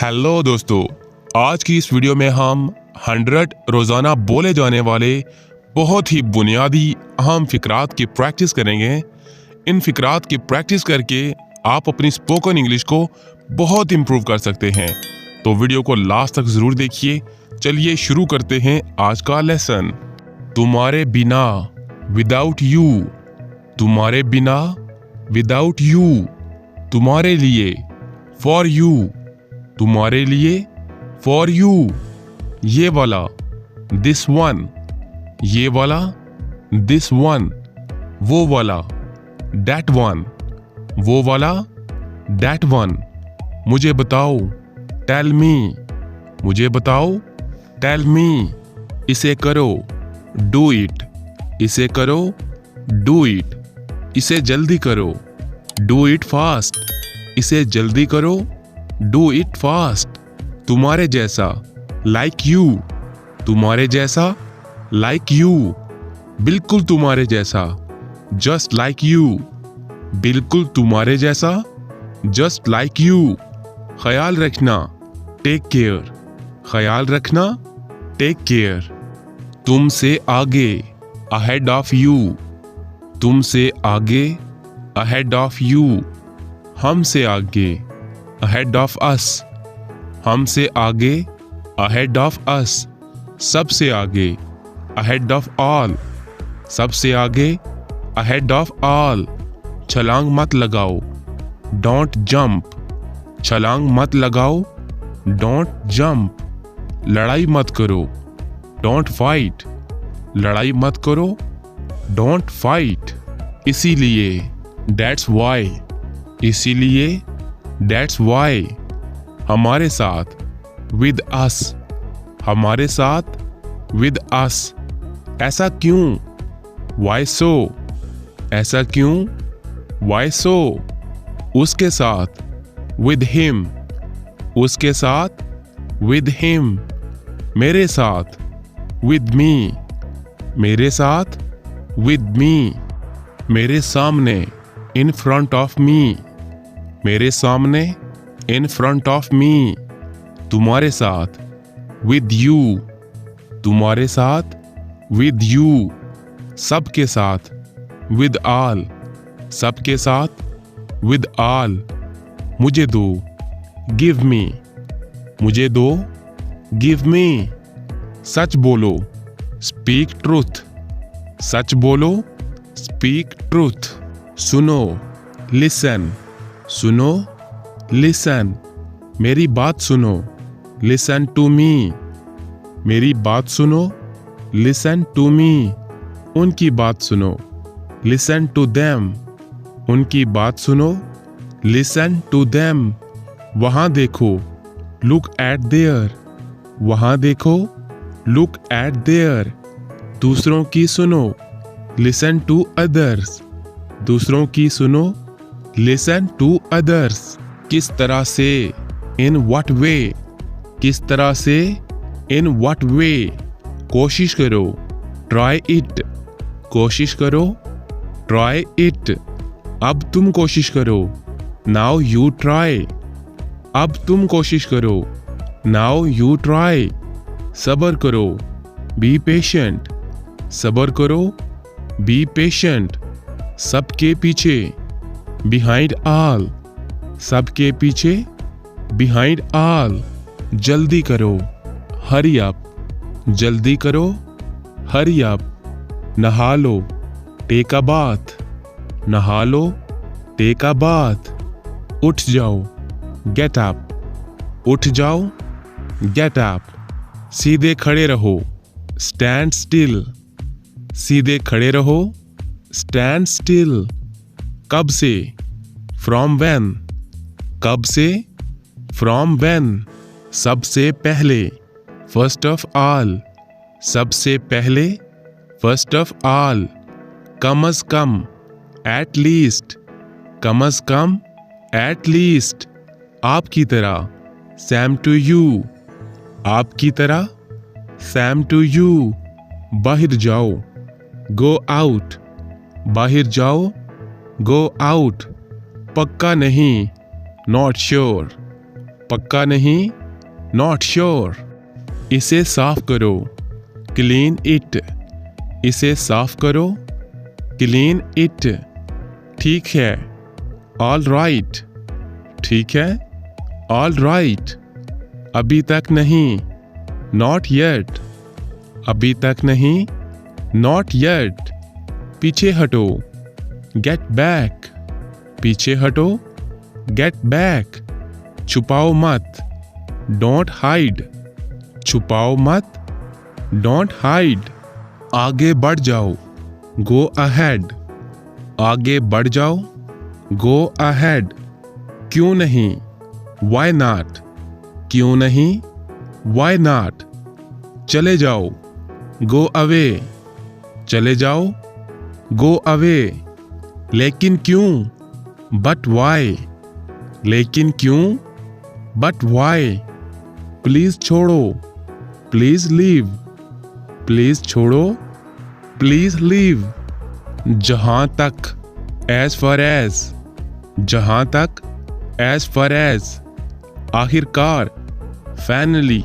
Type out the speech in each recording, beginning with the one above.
Hello दोस्तों, आज की इस वीडियो में हम 100 रोज़ाना बोले जाने वाले बहुत ही बुनियादी अहम फ़िक्रात की प्रैक्टिस करेंगे। इन फ़िक्रात की प्रैक्टिस करके आप अपनी स्पोकन इंग्लिश को बहुत इम्प्रूव कर सकते हैं। तो वीडियो को लास्ट तक ज़रूर देखिए। चलिए शुरू करते हैं आज का लेसन। तुम्हारे बिना, विदाउट यू। तुम्हारे बिना, विदाउट यू। तुम्हारे लिए, फॉर यू। तुम्हारे लिए, फॉर यू। ये वाला, दिस वन। ये वाला, दिस वन। वो वाला, दैट वन। वो वाला, दैट वन। मुझे बताओ, टेल मी। मुझे बताओ, टेल मी। इसे करो, डू इट। इसे करो, डू इट। इसे जल्दी करो, डू इट फास्ट। इसे जल्दी करो, डू इट फास्ट। तुम्हारे जैसा, लाइक यू। तुम्हारे जैसा, लाइक यू। बिल्कुल तुम्हारे जैसा, जस्ट लाइक यू। बिल्कुल तुम्हारे जैसा, जस्ट लाइक यू। ख्याल रखना, टेक केयर। ख्याल रखना, टेक केयर। तुमसे आगे, अहेड ऑफ यू। तुमसे आगे, अहेड ऑफ यू। हमसे आगे, अहेड ऑफ अस। हमसे आगे, अहेड ऑफ अस। सबसे आगे, अहेड ऑफ ऑल। सबसे आगे, अहेड ऑफ ऑल। छलांग मत लगाओ, डोंट जंप। छलांग मत लगाओ, डोंट जंप। लड़ाई मत करो, डोंट फाइट। लड़ाई मत करो, डोंट फाइट। इसीलिए, दैट्स वाई। इसीलिए, दैट्स वाई। हमारे साथ, विद अस। हमारे साथ, विद अस। ऐसा क्यों, वाई सो। ऐसा क्यों, वाई सो। उसके साथ, विद हिम। उसके साथ, विद हिम। मेरे साथ, विद मी। मेरे साथ, विद मी। मेरे सामने, इन फ्रंट ऑफ मी। मेरे सामने, इन फ्रंट ऑफ मी। तुम्हारे साथ, विद यू। तुम्हारे साथ, विद यू। सबके साथ, विद ऑल। सबके साथ, विद ऑल। मुझे दो, गिव मी। मुझे दो, गिव मी। सच बोलो, स्पीक ट्रूथ। सच बोलो, स्पीक ट्रूथ। सुनो, लिसन। सुनो, लिसन। मेरी बात सुनो, लिसन टू मी। मेरी बात सुनो, लिसन टू मी। उनकी बात सुनो, लिसन टू देम। उनकी बात सुनो, लिसन टू देम। वहाँ देखो, लुक एट देयर। वहाँ देखो, लुक एट देयर। दूसरों की सुनो, लिसन टू अदर्स। दूसरों की सुनो, लिसन टू अदर्स। किस तरह से, इन व्हाट वे। किस तरह से, इन व्हाट वे। कोशिश करो, ट्राई इट। कोशिश करो, ट्राई इट। अब तुम कोशिश करो, नाउ यू ट्राई। अब तुम कोशिश करो, नाउ यू ट्राई। सब्र करो, बी पेशेंट। सब्र करो, बी पेशेंट। सबके पीछे, बिहाइंड ऑल। सबके पीछे, बिहाइंड ऑल। जल्दी करो, हरी अप। जल्दी करो, हरी अप। नहा लो, टेक अ बाथ। नहा लो, टेक अ बाथ। उठ जाओ, गेट अप। उठ जाओ, गेट अप। सीधे खड़े रहो, स्टैंड स्टिल। सीधे खड़े रहो, स्टैंड स्टिल। कब से, फ्रॉम व्हेन। कब से, फ्रॉम व्हेन। सबसे पहले, फर्स्ट ऑफ ऑल। सबसे पहले, फर्स्ट ऑफ ऑल। कम अज कम, एट लीस्ट। कम अज कम, एट लीस्ट। आपकी तरह, सेम टू यू। आपकी तरह, सेम टू यू। बाहर जाओ, गो आउट। बाहर जाओ, गो आउट। पक्का नहीं, नॉट श्योर। पक्का नहीं, नॉट श्योर। इसे साफ करो, क्लीन इट। इसे साफ करो, क्लीन इट। ठीक है, ऑल राइट। ठीक है, ऑल राइट। अभी तक नहीं, नॉट येट। अभी तक नहीं, नॉट येट। पीछे हटो, गेट बैक। पीछे हटो, गेट बैक। छुपाओ मत, डोंट हाइड। छुपाओ मत, डोंट हाइड। आगे बढ़ जाओ, गो अहेड। आगे बढ़ जाओ, गो अहेड। क्यों नहीं, वाई नॉट। क्यों नहीं, वाई नॉट। चले जाओ, गो अवे। चले जाओ, गो अवे। लेकिन क्यों, बट वाई। लेकिन क्यों, बट वाई। प्लीज छोड़ो, प्लीज लीव। प्लीज छोड़ो, प्लीज लीव। जहां तक, एज फार एज। जहां तक, एज फार एज। आखिरकार, फाइनली।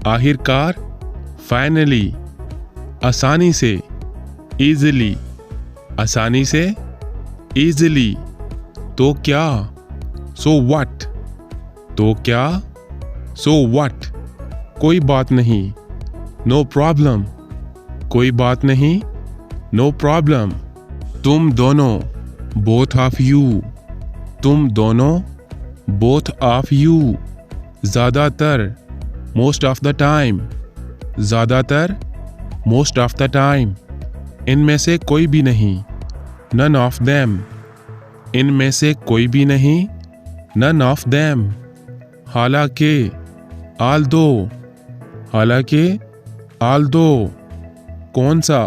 आखिरकार, फाइनली। आसानी से, इजीली। आसानी से, इजीली। तो क्या, सो व्हाट। तो क्या, सो व्हाट। कोई बात नहीं, नो प्रॉब्लम। कोई बात नहीं, नो प्रॉब्लम। तुम दोनों, बोथ ऑफ यू। तुम दोनों, बोथ ऑफ यू। ज़्यादातर, मोस्ट ऑफ द टाइम। ज़्यादातर, मोस्ट ऑफ द टाइम। इनमें से कोई भी नहीं, नन ऑफ देम। इनमें से कोई भी नहीं, नन ऑफ देम। हालांकि, ऑल दो। हालांकि, ऑल दो। कौन सा,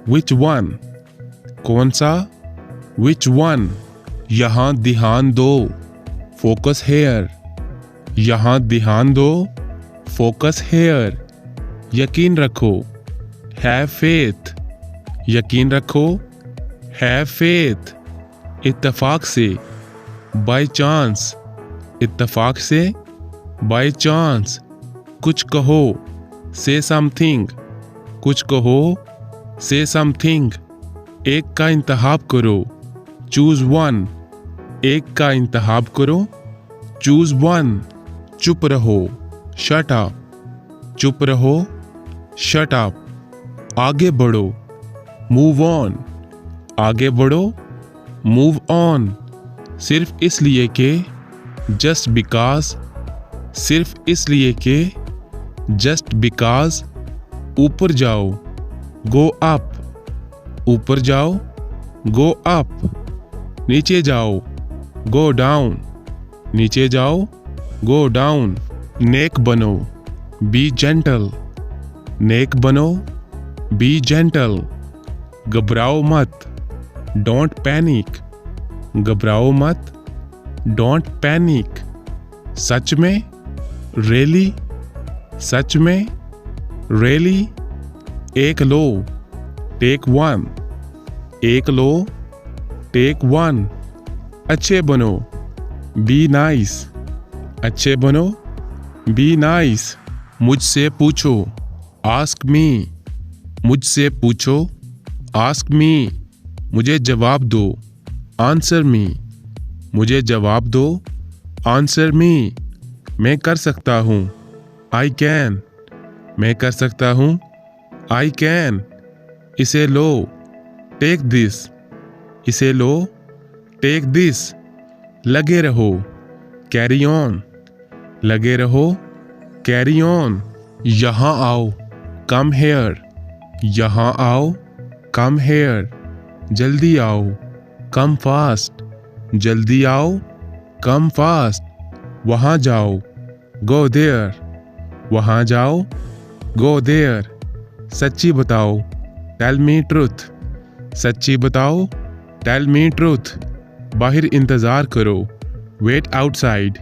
विच वन। कौन सा, विच वन। यहाँ ध्यान दो, फोकस हेयर। यहाँ ध्यान दो, फोकस हेयर। यकीन रखो, हैव फेथ। यकीन रखो, हैव फेथ। इत्तेफाक से, बाय चांस। इत्तेफाक से, बाय चांस। कुछ कहो, से समथिंग। कुछ कहो, से समथिंग। एक का इंतखाब करो, चूज वन। एक का इंतखाब करो, चूज वन। चुप रहो, शट अप। चुप रहो, शट अप। आगे बढ़ो, मूव ऑन। आगे बढ़ो, मूव ऑन। सिर्फ इसलिए कि, जस्ट बिकॉज। सिर्फ इसलिए कि, जस्ट बिकॉज। ऊपर जाओ, गो अप। ऊपर जाओ, गो अप। नीचे जाओ, गो डाउन। नीचे जाओ, गो डाउन। नेक बनो, बी जेंटल। नेक बनो, बी जेंटल। घबराओ मत, डोंट पैनिक। घबराओ मत, डोंट पैनिक। सच में, रियली। सच में, रियली। एक लो, टेक वन। एक लो, टेक वन। अच्छे बनो, बी नाइस। अच्छे बनो, बी नाइस। मुझसे पूछो, आस्क मी। मुझसे पूछो, आस्क मी। मुझे जवाब दो, आंसर मी। मुझे जवाब दो, आंसर मी। मैं कर सकता हूँ, आई कैन। मैं कर सकता हूँ, आई कैन। इसे लो, टेक दिस। इसे लो, टेक दिस। लगे रहो, कैरी ऑन। लगे रहो, कैरी ऑन। यहाँ आओ, कम हेयर। यहाँ आओ, कम हेयर। जल्दी आओ, कम फास्ट। जल्दी आओ, कम फास्ट। वहाँ जाओ, गो देयर। वहाँ जाओ, गो देयर। सच्ची बताओ, टेल मी ट्रूथ। सच्ची बताओ, टेल मी ट्रूथ। बाहर इंतज़ार करो, वेट आउटसाइड।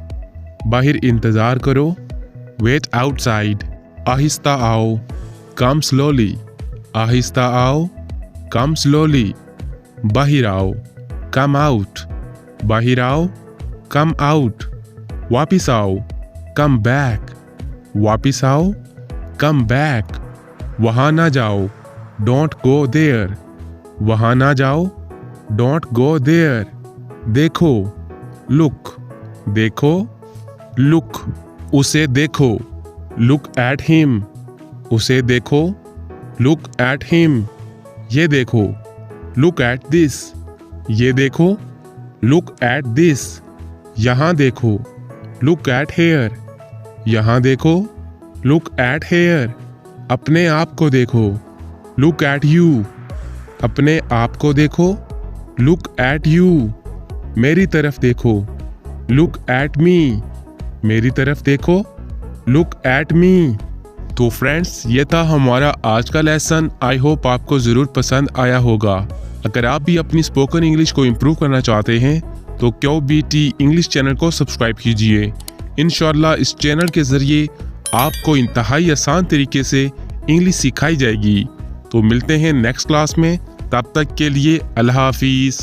बाहर इंतज़ार करो, वेट आउटसाइड। आहिस्ता आओ, कम स्लोली। आहिस्ता आओ, कम स्लोली। बाहर आओ, कम आउट। बाहर आओ, कम आउट। वापिस आओ, कम बैक, वापिस आओ, कम बैक, वहाँ ना जाओ, डोंट गो देयर, वहाँ ना जाओ, डोंट गो देयर, देखो, लुक, देखो, लुक, उसे देखो, लुक एट हिम, उसे देखो, लुक एट हिम, ये देखो, लुक एट दिस, ये देखो, लुक एट दिस, यहाँ देखो, लुक एट हेयर, यहाँ देखो, लुक एट हेयर, अपने आप को देखो, लुक एट यू, अपने आप को देखो, लुक एट यू, मेरी तरफ देखो, लुक एट मी, मेरी तरफ देखो, लुक एट मी। तो फ्रेंड्स, ये था हमारा आज का लेसन। आई होप आपको ज़रूर पसंद आया होगा। अगर आप भी अपनी स्पोकन इंग्लिश को इम्प्रूव करना चाहते हैं तो QBT इंग्लिश चैनल को सब्सक्राइब कीजिए। इंशाल्लाह इस चैनल के ज़रिए आपको इंतहाई आसान तरीके से इंग्लिश सिखाई जाएगी। तो मिलते हैं नेक्स्ट क्लास में, तब तक के लिए अल्लाह हाफिज़।